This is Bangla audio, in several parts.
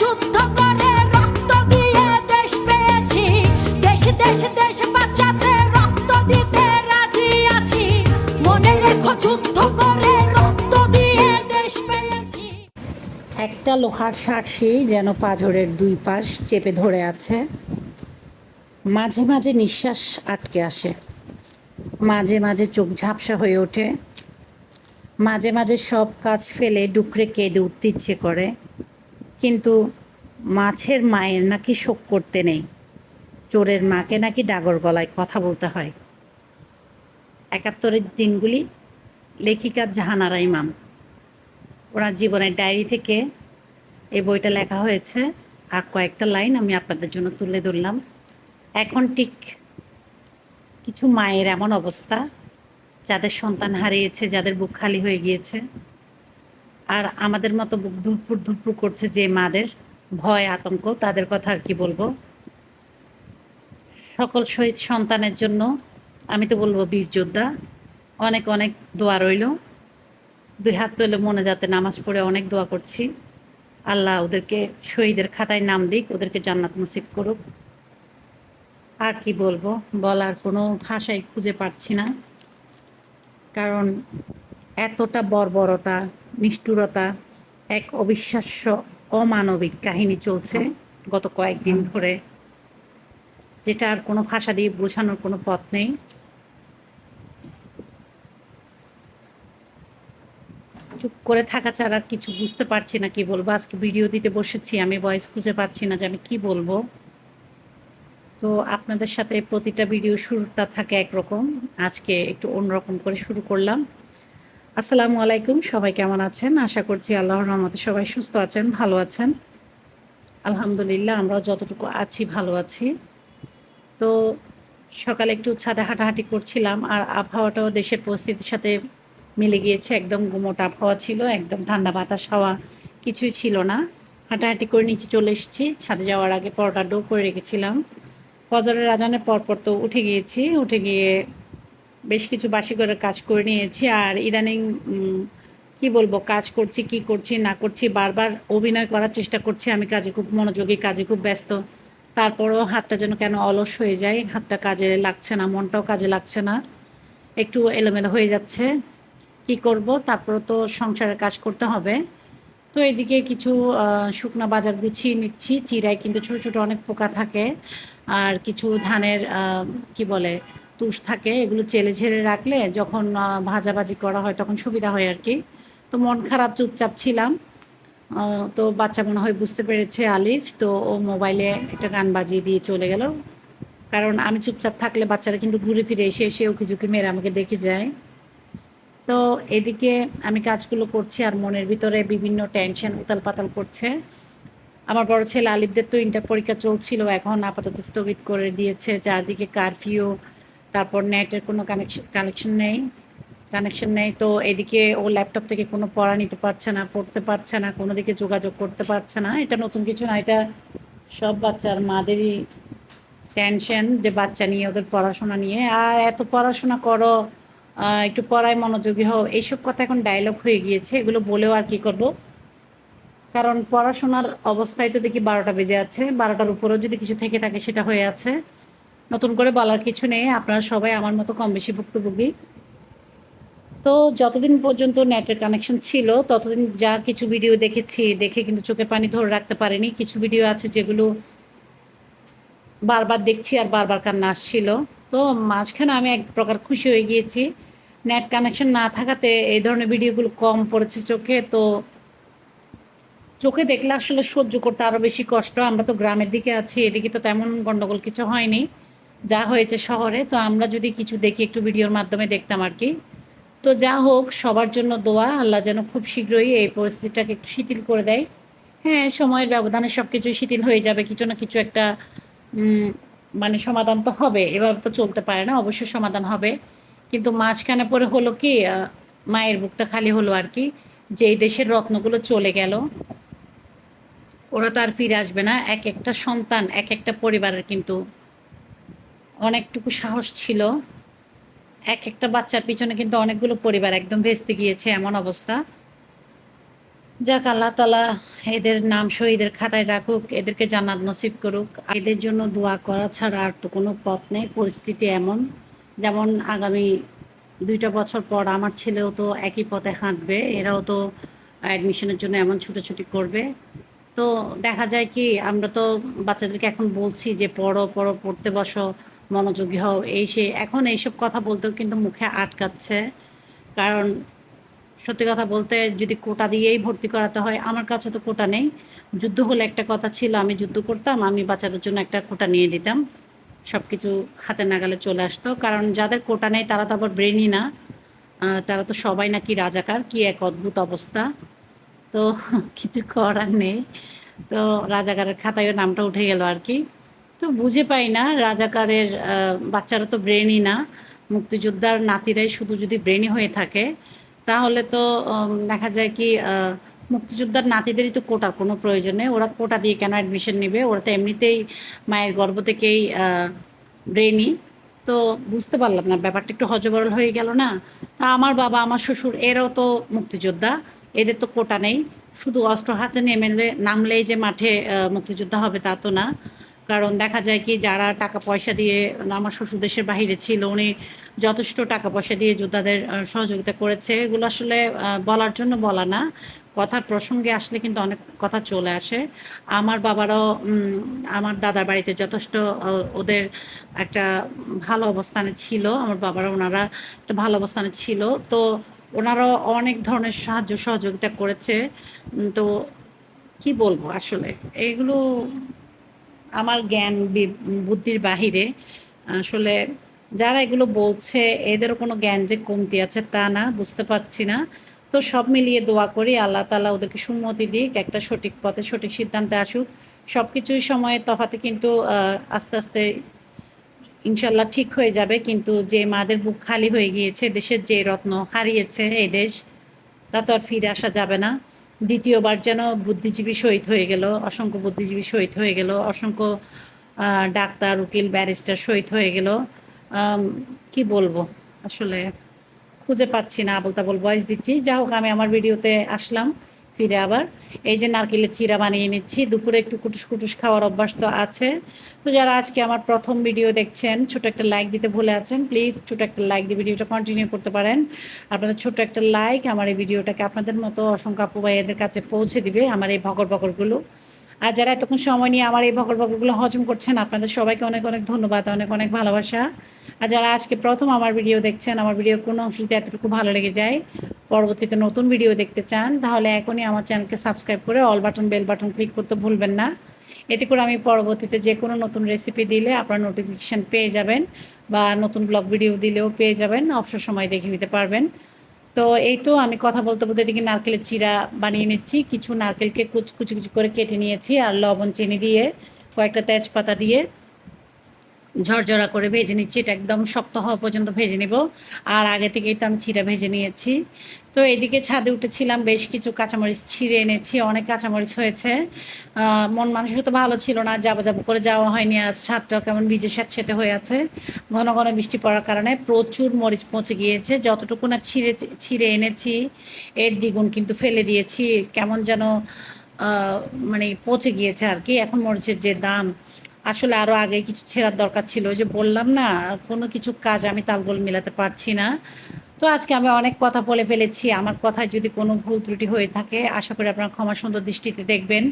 যুদ্ধ করে রক্ত দিয়ে দেশ পেয়েছি, দেশ দেশ দেশ বাঁচাতে রক্ত দিতে রাজি আছি। মনে রেখো যুদ্ধ করে রক্ত দিয়ে দেশ পেয়েছি। একটা লোহার সার্সি যেন পাঁজরের দুই পাশ চেপে ধরে আছে। মাঝে মাঝে নিঃশ্বাস আটকে আসে, মাঝে মাঝে চোখ ঝাপসা হয়ে ওঠে, মাঝে মাঝে সব কাজ ফেলে ডুকরে কেঁদে উঠতে ইচ্ছে করে। কিন্তু মাছের মায়ের নাকি শোক করতে নেই, চোরের মাকে নাকি ডাগর গলায় কথা বলতে হয়। ৭১-এর দিনগুলি, লেখিকা জাহানারা ইমাম। ওনার জীবনের ডায়েরি থেকে এই বইটা লেখা হয়েছে, আর কয়েকটা লাইন আমি আপনাদের জন্য তুলে ধরলাম। এখন ঠিক কিছু মায়ের এমন অবস্থা, যাদের সন্তান হারিয়েছে, যাদের বুক খালি হয়ে গিয়েছে, আর আমাদের মতো বুক ধুরপুর ধুরপুর করছে যে মাদের ভয় আতঙ্ক, তাদের কথা আর কি বলবো। সকল শহীদ সন্তানের জন্য আমি তো বলবো বীর যোদ্ধা, অনেক অনেক দোয়া রইল। দুই হাত তুলে মনে যাতে নামাজ পড়ে অনেক দোয়া করছি, আল্লাহ ওদেরকে শহীদের খাতায় নাম দিক, ওদেরকে জান্নাত নসিব করুক। আর কি বলবো, বলার কোনো ভাষাই খুঁজে পাচ্ছি না, কারণ এতটা বর্বরতা, নিষ্ঠুরতা, এক অবিশ্বাস্য অমানবিক কাহিনী চলছে গত কয়েকদিন ধরে, যেটা আর কোনো ভাষা দিয়ে বোঝানোর কোনো পথ নেই। চুপ করে থাকা ছাড়া কিছু বুঝতে পারছি না কি বলবো। আজকে ভিডিও দিতে বসেছি, আমি ভয়েস খুঁজে পাচ্ছি না যে আমি কি বলবো। তো আপনাদের সাথে প্রতিটা ভিডিও শুরুটা থাকে একরকম, আজকে একটু অন্যরকম করে শুরু করলাম। আসসালামু আলাইকুম, সবাই কেমন আছেন? আশা করছি আল্লাহর রহমতে সবাই সুস্থ আছেন, ভালো আছেন। আলহামদুলিল্লাহ, আমরাও যতটুকু আছি ভালো আছি। তো সকালে একটু ছাদে হাঁটাহাঁটি করছিলাম, আর আবহাওয়াটাও দেশের পরিস্থিতির সাথে মিলে গিয়েছে। একদম গুমোট আবহাওয়া ছিল, একদম ঠান্ডা বাতাস হাওয়া কিছুই ছিল না। হাঁটাহাঁটি করে নিচে চলে এসেছি। ছাদে যাওয়ার আগে পরোটা ডো করে রেখেছিলাম। ফজরের আজানের পরপর তো উঠে গিয়েছি, উঠে গিয়ে বেশ কিছু বাসি করে কাজ করে নিয়েছি। আর ইদানিং কি বলবো, কাজ করছি, কি করছি না করছি, বারবার অভিনয় করার চেষ্টা করছি আমি কাজে খুব মনোযোগী, কাজে খুব ব্যস্ত। তারপরেও হাতটা যেন কেন অলস হয়ে যায়, হাতটা কাজে লাগছে না, মনটাও কাজে লাগছে না, একটু এলোমেলো হয়ে যাচ্ছে। কি করব, তারপরে তো সংসারের কাজ করতে হবে। তো এদিকে কিছু শুকনা বাজার গুছিয়ে নিচ্ছি। চিড়ায় কিন্তু ছোটো ছোটো অনেক পোকা থাকে, আর কিছু ধানের কি বলে তুষ থাকে, এগুলো চেলে ঝেড়ে রাখলে যখন ভাজাভাজি করা হয় তখন সুবিধা হয় আর কি। তো মন খারাপ, চুপচাপ ছিলাম। তো বাচ্চা মনে হয় বুঝতে পেরেছে, আলিফ, তো ও মোবাইলে একটা গান বাজিয়ে দিয়ে চলে গেল। কারণ আমি চুপচাপ থাকলে বাচ্চারা কিন্তু ঘুরে ফিরে এসে এসে উকি ঝুঁকি মেরে আমাকে দেখে যায়। তো এদিকে আমি কাজগুলো করছি, আর মনের ভিতরে বিভিন্ন টেনশন উতাল পাতাল করছে। আমার বড় ছেলে আলিফদের তো ইন্টার পরীক্ষা চলছিল, এখন আপাতত স্থগিত করে দিয়েছে। চারদিকে কারফিউ, তারপর নেটের কোনো কানেকশন নেই। তো এদিকে ও ল্যাপটপ থেকে কোনো পড়া নিতে পারছে না, পড়তে পারছে না, কোনো দিকে যোগাযোগ করতে পারছে না। এটা নতুন কিছু না, এটা সব বাচ্চার মাদেরই টেনশন, যে বাচ্চা নিয়ে, ওদের পড়াশোনা নিয়ে। আর এত পড়াশোনা করো, একটু পড়ায় মনোযোগী হও, এইসব কথা এখন ডায়লগ হয়ে গিয়েছে। এগুলো বলেও আর কি করব, কারণ পড়াশোনার অবস্থায় তো দেখি 12টা বেজে আছে, 12টার উপরেও যদি কিছু থেকে থাকে সেটা হয়ে আছে। নতুন করে বলার কিছু নেই, আপনারা সবাই আমার মতো কম বেশি ভুক্তভোগী। তো যতদিন পর্যন্ত নেটের কানেকশন ছিল ততদিন যা কিছু ভিডিও দেখেছি, দেখে কিন্তু চোখের পানি ধরে রাখতে পারিনি। কিছু ভিডিও আছে যেগুলো বারবার দেখছি আর বারবার কান্না আসছিল। তো মাঝখানে আমি এক প্রকার খুশি হয়ে গিয়েছি, নেট কানেকশন না থাকাতে এই ধরনের ভিডিওগুলো কম পড়েছে চোখে। তো চোখে দেখলে আসলে সহ্য করতে আরও বেশি কষ্ট। আমরা তো গ্রামের দিকে আছি, এদিকে তো তেমন গণ্ডগোল কিছু হয়নি, যা হয়েছে শহরে। তো আমরা যদি কিছু দেখি একটু ভিডিওর মাধ্যমে দেখতাম আর কি। তো যা হোক, সবার জন্য দোয়া, আল্লাহ যেন খুব শীঘ্রই এই পরিস্থিতিটাকে একটু শিথিল করে দেয়। হ্যাঁ, সময়ের ব্যবধানে সব কিছু শিথিল হয়ে যাবে, কিছু না কিছু একটা মানে সমাধান তো হবে, এভাবে তো চলতে পারে না, অবশ্যই সমাধান হবে। কিন্তু মাঝখানে পরে হলো কি, মায়ের বুকটা খালি হলো আর কি। যে এই দেশের রত্নগুলো চলে গেল, ওরা তো আর ফিরে আসবে না। এক একটা সন্তান, এক একটা পরিবারের কিন্তু অনেকটুকু সাহস ছিল। এক একটা বাচ্চার পিছনে কিন্তু অনেকগুলো পরিবার একদম ভেস্তে গিয়েছে, এমন অবস্থা। যাক, আল্লাহ তাআলা এদের নাম শহীদের খাতায় রাখুক, এদেরকে জান্নাত নসিব করুক। এদের জন্য দোয়া করা ছাড়া আর তো কোনো পথ নেই। পরিস্থিতি এমন, যেমন আগামী 2টা বছর পর আমার ছেলেও তো একই পথে হাঁটবে, এরাও তো অ্যাডমিশনের জন্য এমন ছুটোছুটি করবে। তো দেখা যায় কি, আমরা তো বাচ্চাদেরকে এখন বলছি যে পড়ো পড়ো, পড়তে বসো, মনোযোগী হও, এই সেই, এখন এইসব কথা বলতেও কিন্তু মুখে আটকাচ্ছে। কারণ সত্যি কথা বলতে, যদি কোটা দিয়েই ভর্তি করাতে হয়, আমার কাছে তো কোটা নেই। যুদ্ধ হলে একটা কথা ছিল, আমি যুদ্ধ করতাম, আমি বাচ্চাদের জন্য একটা কোটা নিয়ে দিতাম, সব কিছু হাতের নাগালে চলে আসতো। কারণ যাদের কোটা নেই তারা তো আবার ব্রেনই না, তারা তো সবাই নাকি রাজাকার, কি এক অদ্ভুত অবস্থা। তো কিছু করার নেই। তো রাজাকারের খাতায় ওর নামটা উঠে গেল আর কি। তো বুঝে পাই না, রাজাকারের বাচ্চারা তো ব্রেনই না। মুক্তিযোদ্ধার নাতিরাই শুধু যদি ব্রেনই হয়ে থাকে, তাহলে তো দেখা যায় কি, মুক্তিযোদ্ধার নাতিদেরই তো কোটার কোনো প্রয়োজন নেই। ওরা কোটা দিয়ে কেন অ্যাডমিশন নেবে? ওরা তো এমনিতেই মায়ের গর্ভ থেকেই ব্রেনই। তো বুঝতে পারলাম না, ব্যাপারটা একটু হযবরল হয়ে গেল না? তা আমার বাবা, আমার শ্বশুর, এরাও তো মুক্তিযোদ্ধা, এদের তো কোটা নেই। শুধু অস্ত্র হাতে নামলেই যে মাঠে মুক্তিযোদ্ধা হবে তা তো না। কারণ দেখা যায় কি, যারা টাকা পয়সা দিয়ে, আমার শ্বশুর দেশের বাহিরে ছিল, উনি যথেষ্ট টাকা পয়সা দিয়ে যোদ্ধাদের সহযোগিতা করেছে। এগুলো আসলে বলার জন্য বলা না, কথার প্রসঙ্গে আসলে কিন্তু অনেক কথা চলে আসে। আমার বাবারও আমার দাদার বাড়িতে যথেষ্ট ওদের একটা ভালো অবস্থানে ছিল, আমার বাবারা, ওনারা একটা ভালো অবস্থানে ছিল। তো ওনারাও অনেক ধরনের সাহায্য সহযোগিতা করেছে। তো কি বলবো আসলে, এগুলো আমার জ্ঞান বুদ্ধির বাহিরে। আসলে যারা এগুলো বলছে, এদেরও কোনো জ্ঞান যে কমতি আছে তা না, বুঝতে পারছি না। তো সব মিলিয়ে দোয়া করি আল্লাহ তাআলা ওদেরকে সুমতি দিক, একটা সঠিক পথে সঠিক সিদ্ধান্তে আসুক। সব কিছুই সময়ের তফাতে কিন্তু আস্তে আস্তে ইনশাল্লাহ ঠিক হয়ে যাবে। কিন্তু যে মাদের বুক খালি হয়ে গিয়েছে, দেশের যে রত্ন হারিয়েছে এই দেশ, তা তো আর ফিরে আসা যাবে না। দ্বিতীয়বার যেন বুদ্ধিজীবী শহীদ হয়ে গেল, অসংখ্য বুদ্ধিজীবী শহীদ হয়ে গেল, অসংখ্য ডাক্তার, উকিল, ব্যারিস্টার শহীদ হয়ে গেল। আম, কি বলবো আসলে, খুঁজে পাচ্ছি না, আবোল তাবোল ভয়েস দিচ্ছি। যা হোক, আমি আমার ভিডিওতে আসলাম ফিরে আবার। এই যে নারকেলের চিরা বানিয়ে নিচ্ছি, দুপুরে একটু কুটুস কুটুস খাওয়ার অভ্যাস তো আছে। তো যারা আজকে আমার প্রথম ভিডিও দেখছেন, ছোট একটা লাইক দিতে ভুলে আছেন, প্লিজ ছোট একটা লাইক দিয়ে ভিডিওটা কন্টিনিউ করতে পারেন। আপনাদের ছোট একটা লাইক আমার এই ভিডিওটাকে আপনাদের মতো অসংখ্য আপু ভাইয়াদের কাছে পৌঁছে দিবে, আমার এই ভগর ভগরগুলো। আর যারা এতক্ষণ সময় নিয়ে আমার এই ভগর ভগরগুলো হজম করছেন, আপনাদের সবাইকে অনেক অনেক ধন্যবাদ, অনেক অনেক ভালোবাসা। আর যারা আজকে প্রথম আমার ভিডিও দেখছেন, আমার ভিডিও কোনো অংশ যদি এতটুকু ভালো লেগে যায়, পরবর্তীতে নতুন ভিডিও দেখতে চান, তাহলে এখনই আমার চ্যানেলকে সাবস্ক্রাইব করে all button, bell button click করতে ভুলবেন না। এতে করে আমি পরবর্তীতে যে কোনো নতুন রেসিপি দিলে আপনার নোটিফিকেশান পেয়ে যাবেন, বা নতুন ব্লগ ভিডিও দিলেও পেয়ে যাবেন, অবসর সময় দেখে নিতে পারবেন। তো এই তো আমি কথা বলতে বলতে এদিকে নারকেলের চিরা বানিয়ে নিচ্ছি। কিছু নারকেলকে কুচি কুচি করে কেটে নিয়েছি, আর লবণ, চিনি দিয়ে, কয়েকটা তেজপাতা দিয়ে ঝরঝরা করে ভেজে নিচ্ছি। এটা একদম শক্ত হওয়া পর্যন্ত ভেজে নিব। আর আগে থেকেই তো আমি চিড়া ভেজে নিয়েছি। তো এদিকে ছাদে উঠেছিলাম, বেশ কিছু কাঁচামরিচ ছিঁড়ে এনেছি, অনেক কাঁচামরিচ হয়েছে। মন মানসিকতা ভালো ছিল না, যাবো যাবো করে যাওয়া হয়নি। আজ ছাদটাও কেমন ভিজে স্যাঁতসেঁতে হয়ে আছে, ঘন ঘন বৃষ্টি পড়ার কারণে প্রচুর মরিচ পচে গিয়েছে। যতটুকু না ছিঁড়ে এনেছি, এর দ্বিগুণ কিন্তু ফেলে দিয়েছি। কেমন যেন মানে পচে গিয়েছে আর কি। এখন মরিচের যে দাম, আসলে আরও আগে কিছু ছেঁড়ার দরকার ছিল। ওই যে বললাম না, কোনো কিছু কাজ আমি তালগোল মেলাতে পারছি না। তো আজকে আমি অনেক কথা বলে ফেলেছি, আমার কথায় যদি কোনো ভুল ত্রুটি হয়ে থাকে, আশা করি আপনারা ক্ষমা সুন্দর দৃষ্টিতে দেখবেন।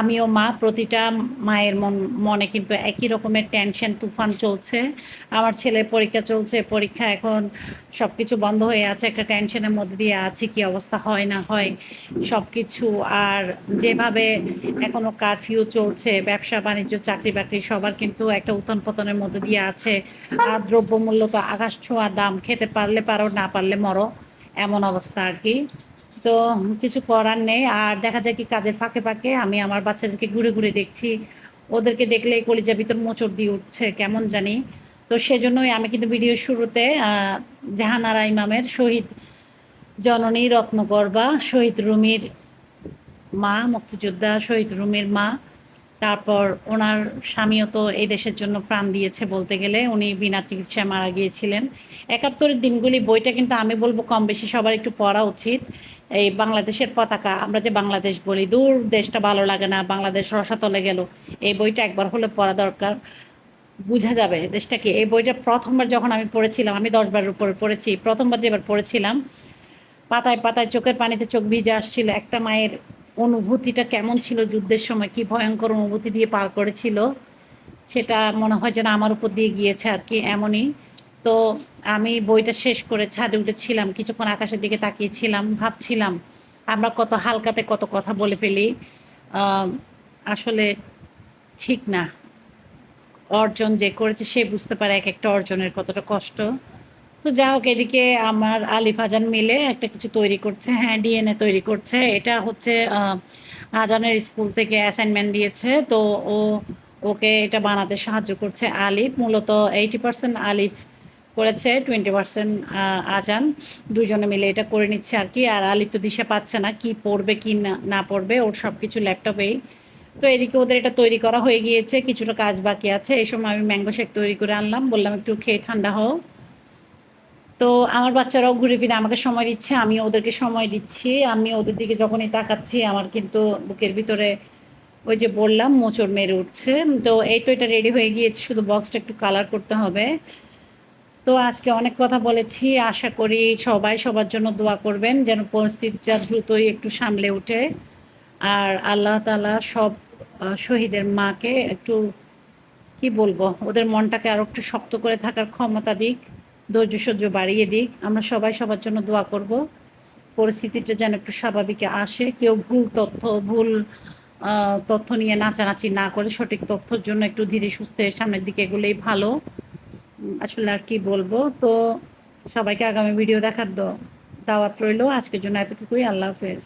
আমিও মা, প্রতিটা মায়ের মনে কিন্তু একই রকমের টেনশন তুফান চলছে। আমার ছেলের পরীক্ষা চলছে, পরীক্ষা এখন সব কিছু বন্ধ হয়ে আছে, একটা টেনশনের মধ্যে দিয়ে আছি, কি অবস্থা হয় না হয় সব কিছু। আর যেভাবে এখনও কারফিউ চলছে, ব্যবসা বাণিজ্য, চাকরি বাকরি সবার কিন্তু একটা উত্থান পতনের মধ্যে দিয়ে আছে। আর দ্রব্যমূল্য তো আকাশ ছোঁয়া দাম, খেতে পারলে পারো, না পারলে মরো, এমন অবস্থা আর কি। তো কিছু করার নেই। আর দেখা যায় কি, কাজের ফাঁকে ফাঁকে আমি আমার বাচ্চাদেরকে ঘুরে ঘুরে দেখছি, ওদেরকে দেখলে কলিজা ভিতর মোচড় দিয়ে উঠছে কেমন জানি। তো সেজন্যই আমি কিন্তু ভিডিও শুরুতে জাহানারা ইমামের শহীদ জননী রত্নগর্ভা শহীদ রুমির মা, মুক্তিযোদ্ধা শহীদ রুমির মা, তারপর ওনার স্বামীও তো এই দেশের জন্য প্রাণ দিয়েছে বলতে গেলে, উনি বিনা চিকিৎসায় মারা গিয়েছিলেন। ৭১-এর দিনগুলি বইটা কিন্তু আমি বলবো কম বেশি সবার একটু পড়া উচিত। এই বাংলাদেশের পতাকা, আমরা যে বাংলাদেশ বলি, দূর দেশটা ভালো লাগে না, বাংলাদেশ রসাতলে গেল, এই বইটা একবার হলে পড়া দরকার, বুঝা যাবে দেশটা কি। এই বইটা প্রথমবার যখন আমি পড়েছিলাম, আমি ১০ বারের উপরে পড়েছি, প্রথমবার যেবার পড়েছিলাম পাতায় পাতায় চোখের পানিতে চোখ ভিজে আসছিল। একটা মায়ের অনুভূতিটা কেমন ছিল, যুদ্ধের সময় কি ভয়ঙ্কর অনুভূতি দিয়ে পার করেছিল, সেটা মনে হয় যেন আমার উপর দিয়ে গিয়েছে আর কি, এমনই। তো আমি বইটা শেষ করে ছাদে উঠেছিলাম, কিছুক্ষণ আকাশের দিকে তাকিয়েছিলাম, ভাবছিলাম আমরা কত হালকাতে কত কথা বলে ফেলি। আহ, আসলে ঠিক না। অর্জন যে করেছে সে বুঝতে পারে এক একটা অর্জনের কতটা কষ্ট। তো যা হোক, এদিকে আমার আলিফ আজান মিলে একটা কিছু তৈরি করছে, হ্যাঁ ডিএনএ তৈরি করছে। এটা হচ্ছে আজানের স্কুল থেকে অ্যাসাইনমেন্ট দিয়েছে, তো ও ওকে এটা বানাতে সাহায্য করছে আলিফ। মূলত 80% আলিফ করেছে, 20% আজান, দুজনে মিলে এটা করে নিচ্ছে আর কি। আর আলিফ তো দিশা পাচ্ছে না কি পড়বে কি না না পড়বে, ওর সব কিছু ল্যাপটপেই। তো এদিকে ওদের এটা তৈরি করা হয়ে গিয়েছে, কিছুটা কাজ বাকি আছে। এই সময় আমি ম্যাঙ্গো শেক তৈরি করে আনলাম, বললাম একটু খেয়ে ঠান্ডা হও। তো আমার বাচ্চারাও ঘুরে ফিরে আমাকে সময় দিচ্ছে, আমি ওদেরকে সময় দিচ্ছি। আমি ওদের দিকে যখনই তাকাচ্ছি আমার কিন্তু বুকের ভিতরে ওই যে বললাম মোচড় মেরে উঠছে। তো এই তো এটা রেডি হয়ে গিয়েছে, শুধু বক্সটা একটু কালার করতে হবে। তো আজকে অনেক কথা বলেছি, আশা করি সবাই সবার জন্য দোয়া করবেন যেন পরিস্থিতিটা দ্রুতই একটু সামলে ওঠে। আর আল্লাহ তাআলা সব শহীদের মাকে একটু কি বলবো, ওদের মনটাকে আরো একটু শক্ত করে থাকার ক্ষমতা দিক, ধৈর্য সহ্য বাড়িয়ে দিক। আমরা সবাই সবার জন্য দোয়া করব, পরিস্থিতিটা যেন একটু স্বাভাবিকে আসে। কেউ ভুল তথ্য নিয়ে নাচানাচি না করে সঠিক তথ্যের জন্য একটু ধীরে সুস্থে সামনের দিকে এগুলোই ভালো। আসলে আর কি বলবো। তো সবাইকে আগামী ভিডিও দেখার দাওয়াত রইলো। আজকের জন্য এতটুকুই। আল্লাহ হাফেজ।